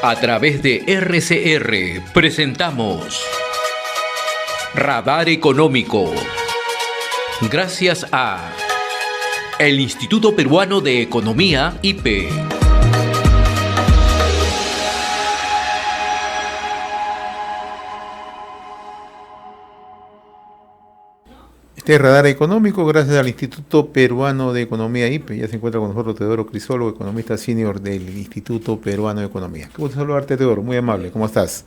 A través de RCR presentamos Radar Económico. Gracias a el Instituto Peruano de Economía, IPE. Este Radar Económico, gracias al Instituto Peruano de Economía, IPE. Ya se encuentra con nosotros Teodoro Crisólogo, economista senior del Instituto Peruano de Economía. Qué gusto saludarte, Teodoro, muy amable, ¿cómo estás?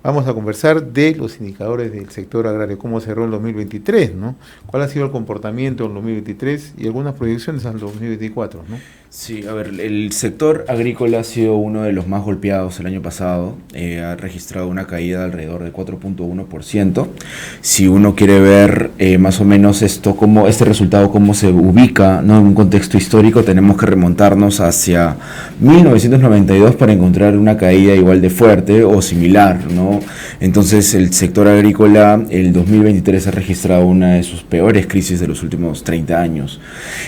Vamos a conversar de los indicadores del sector agrario, cómo cerró el 2023, ¿no? ¿Cuál ha sido el comportamiento en 2023 y algunas proyecciones al 2024, ¿no? Sí, a ver, el sector agrícola ha sido uno de los más golpeados el año pasado, ha registrado una caída de alrededor de 4.1%. Si uno quiere ver más o menos este resultado, cómo se ubica, ¿no?, en un contexto histórico, tenemos que remontarnos hacia 1992 para encontrar una caída igual de fuerte o similar, ¿no? Entonces el sector agrícola, el 2023 ha registrado una de sus peores crisis de los últimos 30 años.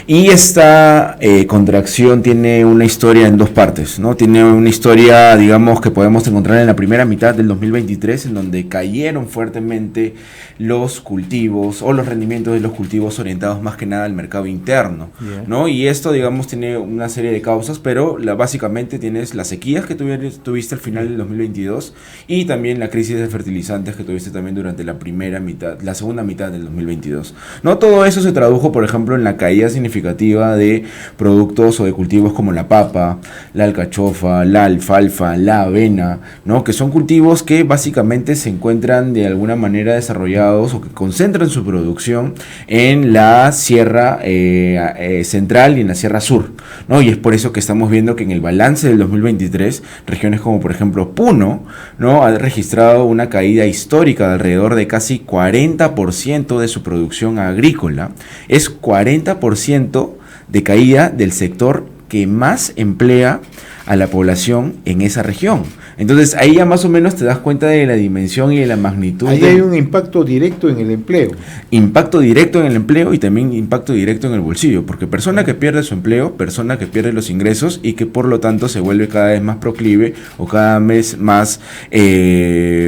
Y esta contracción tiene una historia en dos partes, ¿no? Tiene una historia, digamos, que podemos encontrar en la primera mitad del 2023, en donde cayeron fuertemente los cultivos o los rendimientos de los cultivos orientados más que nada al mercado interno, ¿no? Y esto, digamos, tiene una serie de causas, pero básicamente tienes las sequías que tuviste al final del 2022 y también la crisis de fertilizantes que tuviste también durante la segunda mitad del 2022, ¿no? Todo eso se tradujo, por ejemplo, en la caída significativa de productos o de cultivos como la papa, la alcachofa, la alfalfa, la avena, ¿no? Que son cultivos que básicamente se encuentran de alguna manera desarrollados o que concentran su producción en la sierra central y en la sierra sur, ¿no? Y es por eso que estamos viendo que en el balance del 2023, regiones como por ejemplo Puno, ¿no?, ha registrado una caída histórica de alrededor de casi 40% de su producción agrícola. Es 40% de caída del sector que más emplea a la población en esa región. Entonces ahí ya más o menos te das cuenta de la dimensión y de la magnitud. Ahí hay un impacto directo en el empleo. Impacto directo en el empleo y también impacto directo en el bolsillo, porque persona que pierde su empleo, persona que pierde los ingresos y que por lo tanto se vuelve cada vez más proclive o cada vez más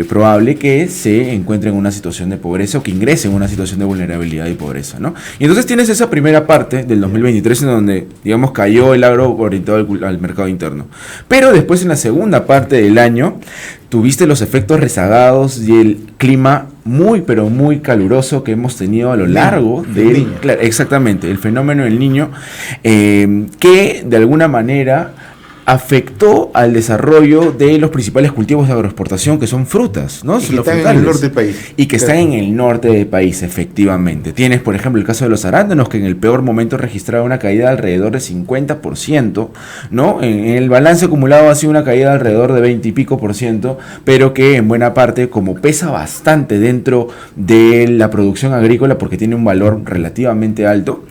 probable que se encuentre en una situación de pobreza o que ingrese en una situación de vulnerabilidad y pobreza, ¿no? Y entonces tienes esa primera parte del 2023 en donde, digamos, cayó el agro orientado al mercado interno. Pero después en la segunda parte del año tuviste los efectos rezagados y el clima muy pero muy caluroso que hemos tenido a lo largo del... Claro, exactamente, el fenómeno del Niño, que de alguna manera afectó al desarrollo de los principales cultivos de agroexportación, que son frutas, ¿no? Y que están en el norte del país. Y que están en el norte del país, efectivamente. Tienes, por ejemplo, el caso de los arándanos, que en el peor momento registraron una caída de alrededor de 50%, ¿no? En el balance acumulado ha sido una caída de alrededor de 20 y pico %, pero que en buena parte, como pesa bastante dentro de la producción agrícola, porque tiene un valor relativamente alto,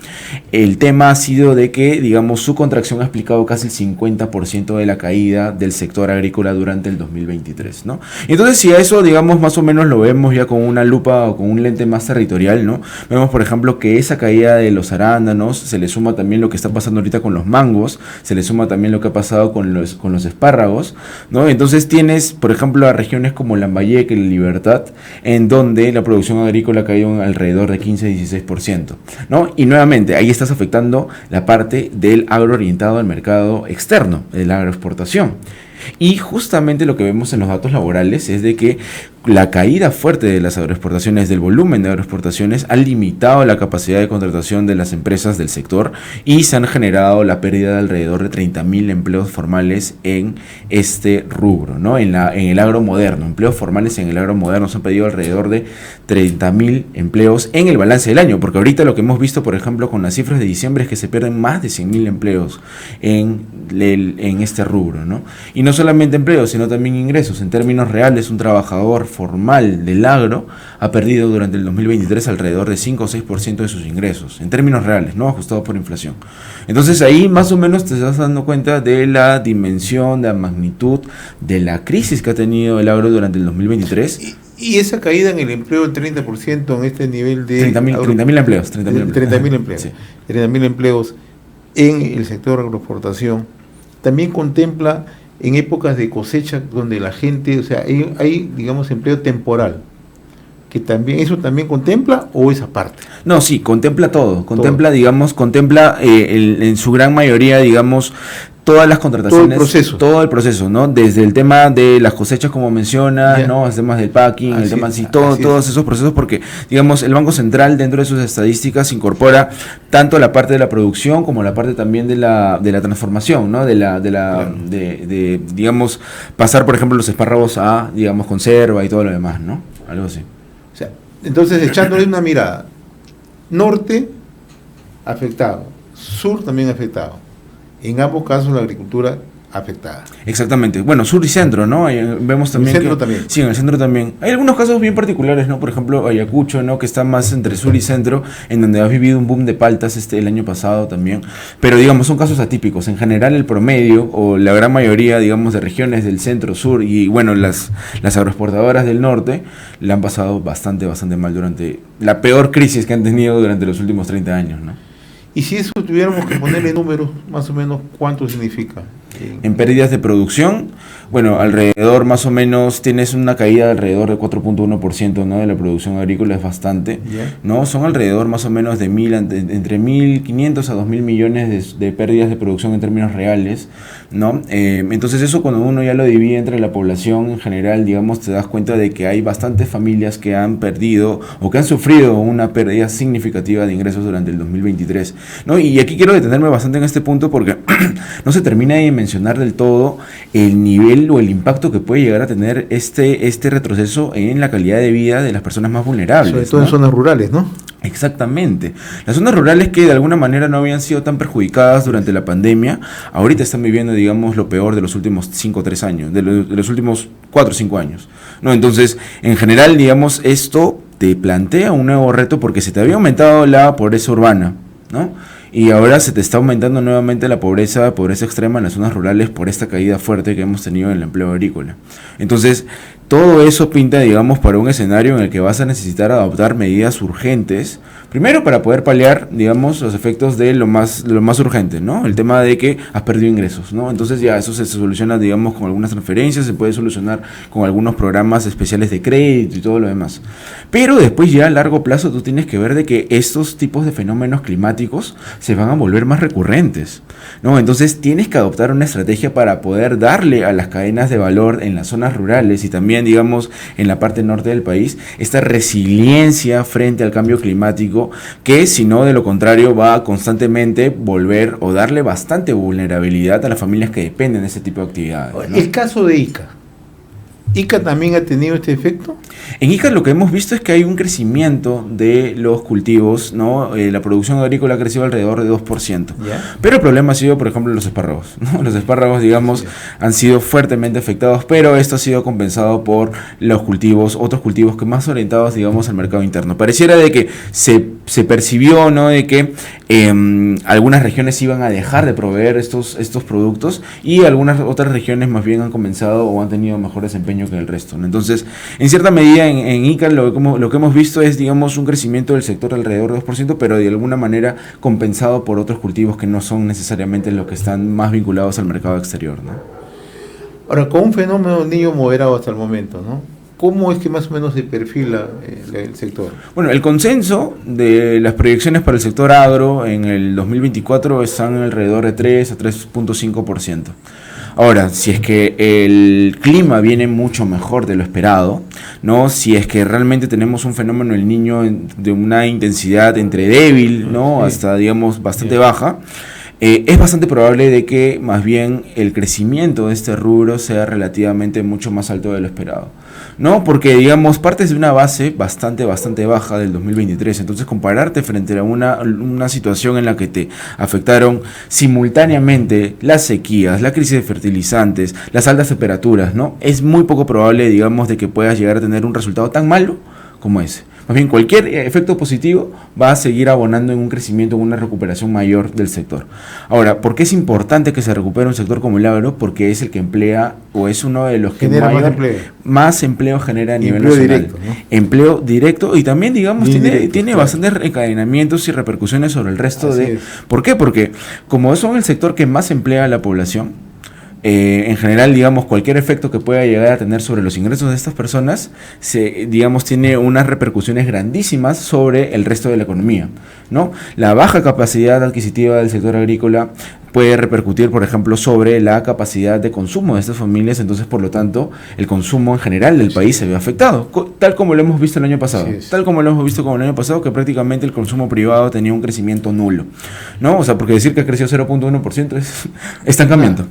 el tema ha sido de que, digamos, su contracción ha explicado casi el 50% de la caída del sector agrícola durante el 2023, ¿no? Entonces, si a eso, digamos, más o menos lo vemos ya con una lupa o con un lente más territorial, ¿no? Vemos, por ejemplo, que esa caída de los arándanos, se le suma también lo que está pasando ahorita con los mangos, se le suma también lo que ha pasado con los espárragos, ¿no? Entonces tienes, por ejemplo, a regiones como Lambayeque y La Libertad, en donde la producción agrícola ha caído en alrededor de 15-16%, ¿no? Y nuevamente, ahí estás afectando la parte del agro orientado al mercado externo, de la agroexportación. Y justamente lo que vemos en los datos laborales es de que la caída fuerte de las agroexportaciones, del volumen de agroexportaciones, ha limitado la capacidad de contratación de las empresas del sector y se han generado la pérdida de alrededor de 30.000 empleos formales en este rubro, ¿no? En el agro moderno, empleos formales en el agro moderno se han perdido alrededor de 30.000 empleos en el balance del año, porque ahorita lo que hemos visto, por ejemplo, con las cifras de diciembre es que se pierden más de 100.000 empleos en este rubro, ¿no? Y no solamente empleos, sino también ingresos. En términos reales, un trabajador formal del agro ha perdido durante el 2023 alrededor de 5 o 6% de sus ingresos, en términos reales, no ajustados por inflación. Entonces ahí más o menos te estás dando cuenta de la dimensión, de la magnitud de la crisis que ha tenido el agro durante el 2023. Y esa caída en el empleo del 30% en este nivel de... 30.000 empleos. 30.000 empleos. Sí. 30.000 empleos en el sector agroexportación. También contempla en épocas de cosecha donde la gente, o sea, hay digamos, empleo temporal, que también, ¿eso también contempla o es aparte? No, sí, contempla todo, contempla, digamos, contempla en su gran mayoría, digamos, todas las contrataciones, todo el proceso, ¿no? Desde el tema de las cosechas, como mencionas, ¿no? Los temas del packing, el tema, sí, todos esos procesos, porque, digamos, el Banco Central dentro de sus estadísticas incorpora tanto la parte de la producción como la parte también de la transformación, ¿no? De digamos, pasar, por ejemplo, los espárragos a, digamos, conserva y todo lo demás, ¿no? Algo así. O sea, entonces, echándole una mirada, norte afectado, sur también afectado. En ambos casos la agricultura afectada. Exactamente. Bueno, sur y centro, ¿no? Vemos también en el centro también. Sí, en el centro también. Hay algunos casos bien particulares, ¿no? Por ejemplo, Ayacucho, ¿no? Que está más entre sur y centro, en donde ha vivido un boom de paltas el año pasado también. Pero, digamos, son casos atípicos. En general, el promedio, o la gran mayoría, digamos, de regiones del centro, sur y, bueno, las agroexportadoras del norte, le han pasado bastante mal durante la peor crisis que han tenido durante los últimos 30 años, ¿no? Y si eso tuviéramos que ponerle números, más o menos, ¿cuánto significa? En pérdidas de producción, bueno, alrededor más o menos tienes una caída de alrededor de 4.1%, ¿no? De la producción agrícola, es bastante, ¿no? Son alrededor más o menos de entre 1.500 a 2.000 millones de pérdidas de producción en términos reales, ¿no? Entonces eso, cuando uno ya lo divide entre la población en general, digamos, te das cuenta de que hay bastantes familias que han perdido o que han sufrido una pérdida significativa de ingresos durante el 2023, ¿no? Y aquí quiero detenerme bastante en este punto porque no se termina de mencionar del todo el nivel o el impacto que puede llegar a tener este retroceso en la calidad de vida de las personas más vulnerables. Sobre todo, ¿no? En zonas rurales, ¿no? Exactamente. Las zonas rurales que de alguna manera no habían sido tan perjudicadas durante la pandemia, ahorita están viviendo, digamos, lo peor de los últimos 5 o 3 años, de los últimos 4 o 5 años, ¿no? Entonces, en general, digamos, esto te plantea un nuevo reto porque se te había aumentado la pobreza urbana, ¿no? Y ahora se te está aumentando nuevamente la pobreza extrema en las zonas rurales por esta caída fuerte que hemos tenido en el empleo agrícola. Entonces, todo eso pinta, digamos, para un escenario en el que vas a necesitar adoptar medidas urgentes, primero para poder paliar, digamos, los efectos de lo más urgente, ¿no? El tema de que has perdido ingresos, ¿no? Entonces ya eso se soluciona, digamos, con algunas transferencias, se puede solucionar con algunos programas especiales de crédito y todo lo demás. Pero después ya a largo plazo tú tienes que ver de que estos tipos de fenómenos climáticos se van a volver más recurrentes, ¿no? Entonces tienes que adoptar una estrategia para poder darle a las cadenas de valor en las zonas rurales y también, digamos, en la parte norte del país, esta resiliencia frente al cambio climático, que si no, de lo contrario, va a constantemente volver o darle bastante vulnerabilidad a las familias que dependen de ese tipo de actividades, ¿no? El caso de Ica. ¿Ica también ha tenido este efecto? En Ica lo que hemos visto es que hay un crecimiento de los cultivos, ¿no? La producción agrícola ha crecido alrededor de 2%. ¿Ya? Pero el problema ha sido, por ejemplo, los espárragos, ¿no? Los espárragos, digamos, han sido fuertemente afectados, pero esto ha sido compensado por los cultivos, otros cultivos que más orientados, digamos, al mercado interno. Pareciera de que se percibió, ¿no? De que algunas regiones iban a dejar de proveer estos productos y algunas otras regiones más bien han comenzado o han tenido mejor desempeño que el resto, ¿no? Entonces, en cierta medida en Ica lo que hemos visto es, digamos, un crecimiento del sector alrededor de 2%, pero de alguna manera compensado por otros cultivos que no son necesariamente los que están más vinculados al mercado exterior, ¿no? Ahora, con un fenómeno del Niño moderado hasta el momento, ¿no? ¿Cómo es que más o menos se perfila el sector? Bueno, el consenso de las proyecciones para el sector agro en el 2024 están alrededor de 3 a 3.5%. Ahora, si es que el clima viene mucho mejor de lo esperado, ¿no? Si es que realmente tenemos un fenómeno del Niño de una intensidad entre débil, ¿no? Hasta, digamos, bastante baja, es bastante probable de que más bien el crecimiento de este rubro sea relativamente mucho más alto de lo esperado, ¿no? Porque, digamos, partes de una base bastante baja del 2023, entonces compararte frente a una situación en la que te afectaron simultáneamente las sequías, la crisis de fertilizantes, las altas temperaturas, ¿no? Es muy poco probable, digamos, de que puedas llegar a tener un resultado tan malo como ese. Más bien, cualquier efecto positivo va a seguir abonando en un crecimiento, en una recuperación mayor del sector. Ahora, ¿por qué es importante que se recupere un sector como el agro? Porque es el que emplea, o es uno de los que más empleo genera a nivel nacional. Directo, ¿no? Empleo directo y también, digamos, tiene bastantes encadenamientos y repercusiones sobre el resto. ¿Por qué? Porque como son el sector que más emplea a la población, En general, digamos, cualquier efecto que pueda llegar a tener sobre los ingresos de estas personas, digamos, tiene unas repercusiones grandísimas sobre el resto de la economía, ¿no? La baja capacidad adquisitiva del sector agrícola puede repercutir, por ejemplo, sobre la capacidad de consumo de estas familias, entonces, por lo tanto, el consumo en general del país se ve afectado, tal como lo hemos visto el año pasado, tal como lo hemos visto como el año pasado, que prácticamente el consumo privado tenía un crecimiento nulo, ¿no? O sea, porque decir que creció 0.1% es estancamiento,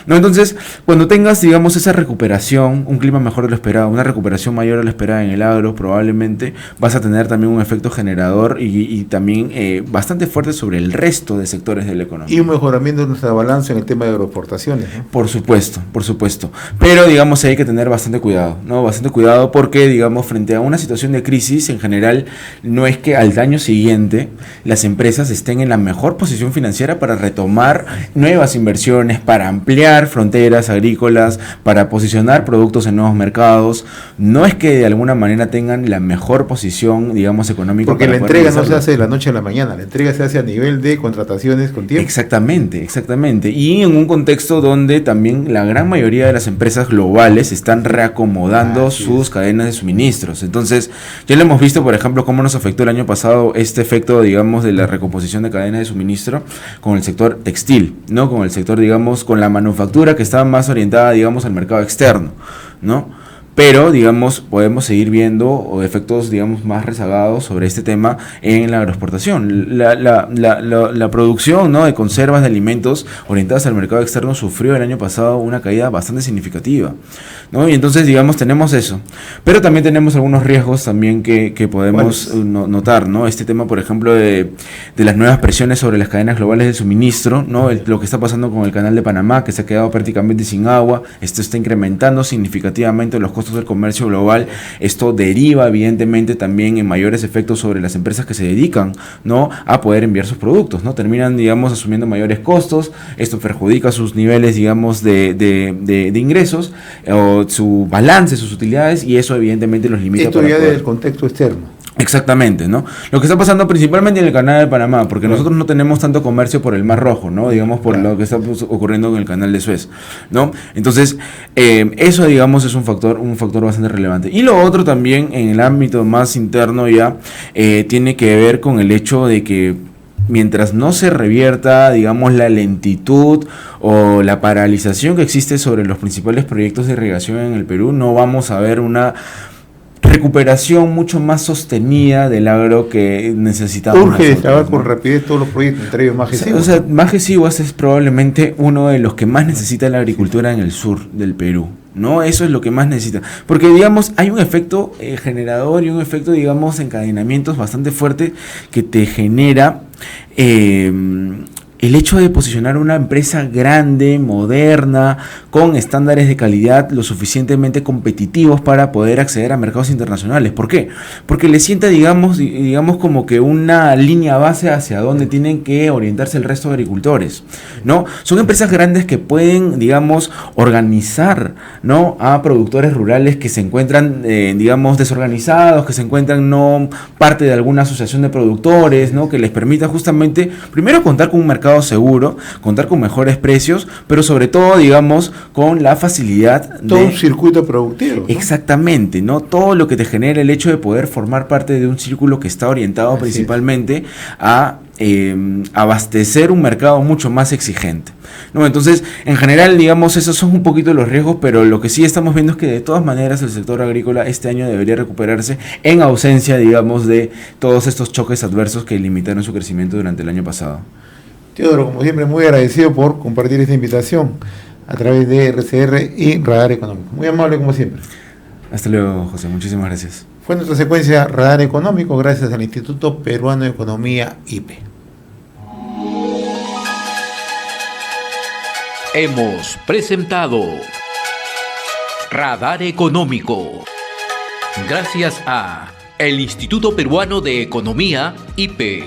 ¿no? Entonces, cuando tengas, digamos, esa recuperación, un clima mejor de lo esperado, una recuperación mayor de lo esperado en el agro, probablemente vas a tener también un efecto generador y también bastante fuerte sobre el resto de sectores de la economía. Y un mejoramiento de nuestra balanza en el tema de agroexportaciones, ¿no? Por supuesto. Pero, digamos, hay que tener bastante cuidado, ¿no? Bastante cuidado porque, digamos, frente a una situación de crisis, en general, no es que al año siguiente las empresas estén en la mejor posición financiera para retomar nuevas inversiones, para ampliar fronteras agrícolas, para posicionar productos en nuevos mercados. No es que de alguna manera tengan la mejor posición, digamos, económica. Porque la entrega no se hace de la noche a la mañana, la entrega se hace a nivel de contrataciones con tiempo. Exactamente. Y en un contexto donde también la gran mayoría de las empresas globales están reacomodando sus cadenas de suministros. Entonces, ya lo hemos visto, por ejemplo, cómo nos afectó el año pasado este efecto, digamos, de la recomposición de cadenas de suministro con el sector textil, ¿no? Con el sector, digamos, con la manufactura que estaba más orientada, digamos, al mercado externo, ¿no? Pero, digamos, podemos seguir viendo efectos, digamos, más rezagados sobre este tema en la agroexportación. La producción, ¿no?, de conservas de alimentos orientadas al mercado externo sufrió el año pasado una caída bastante significativa, ¿no? Y entonces, digamos, tenemos eso. Pero también tenemos algunos riesgos también que podemos notar, ¿no? Este tema, por ejemplo, de las nuevas presiones sobre las cadenas globales de suministro, ¿no? Lo que está pasando con el canal de Panamá, que se ha quedado prácticamente sin agua. Esto está incrementando significativamente los costos del comercio global. Esto deriva evidentemente también en mayores efectos sobre las empresas que se dedican, ¿no?, a poder enviar sus productos, ¿no? Terminan, digamos, asumiendo mayores costos. Esto perjudica sus niveles, digamos, de ingresos, o su balance, sus utilidades, y eso evidentemente los limita. Esto ya del contexto externo. Exactamente, ¿no? Lo que está pasando principalmente en el canal de Panamá, porque nosotros no tenemos tanto comercio por el Mar Rojo, ¿no? Digamos, por lo que está ocurriendo en el canal de Suez, ¿no? Entonces, eso, digamos, es un factor bastante relevante. Y lo otro también, en el ámbito más interno ya, tiene que ver con el hecho de que mientras no se revierta, digamos, la lentitud o la paralización que existe sobre los principales proyectos de irrigación en el Perú, no vamos a ver una recuperación mucho más sostenida del agro que necesitamos. Urge destrabar con rapidez todos los proyectos, entre ellos Majes Iguas. O sea, Majes Iguas es probablemente uno de los que más necesita la agricultura en el sur del Perú, ¿no? Eso es lo que más necesita. Porque, digamos, hay un efecto generador y un efecto, digamos, encadenamientos bastante fuerte que te genera el hecho de posicionar una empresa grande, moderna, con estándares de calidad lo suficientemente competitivos para poder acceder a mercados internacionales. ¿Por qué? Porque le sienta, digamos como que una línea base hacia donde tienen que orientarse el resto de agricultores, ¿no? Son empresas grandes que pueden, digamos, organizar, ¿no?, a productores rurales que se encuentran, digamos, desorganizados, que se encuentran no parte de alguna asociación de productores, ¿no?, que les permita justamente, primero, contar con un mercado seguro, contar con mejores precios, pero sobre todo, digamos, con la facilidad de todo un circuito productivo, ¿no? Exactamente, ¿no? Todo lo que te genera el hecho de poder formar parte de un círculo que está orientado principalmente a abastecer un mercado mucho más exigente, ¿no? Entonces, en general, digamos, esos son un poquito los riesgos, pero lo que sí estamos viendo es que de todas maneras el sector agrícola este año debería recuperarse en ausencia, digamos, de todos estos choques adversos que limitaron su crecimiento durante el año pasado. Teodoro, como siempre, muy agradecido por compartir esta invitación a través de RCR y Radar Económico. Muy amable, como siempre. Hasta luego, José. Muchísimas gracias. Fue nuestra secuencia Radar Económico, gracias al Instituto Peruano de Economía, IPE. Hemos presentado Radar Económico. Gracias a el Instituto Peruano de Economía, IPE.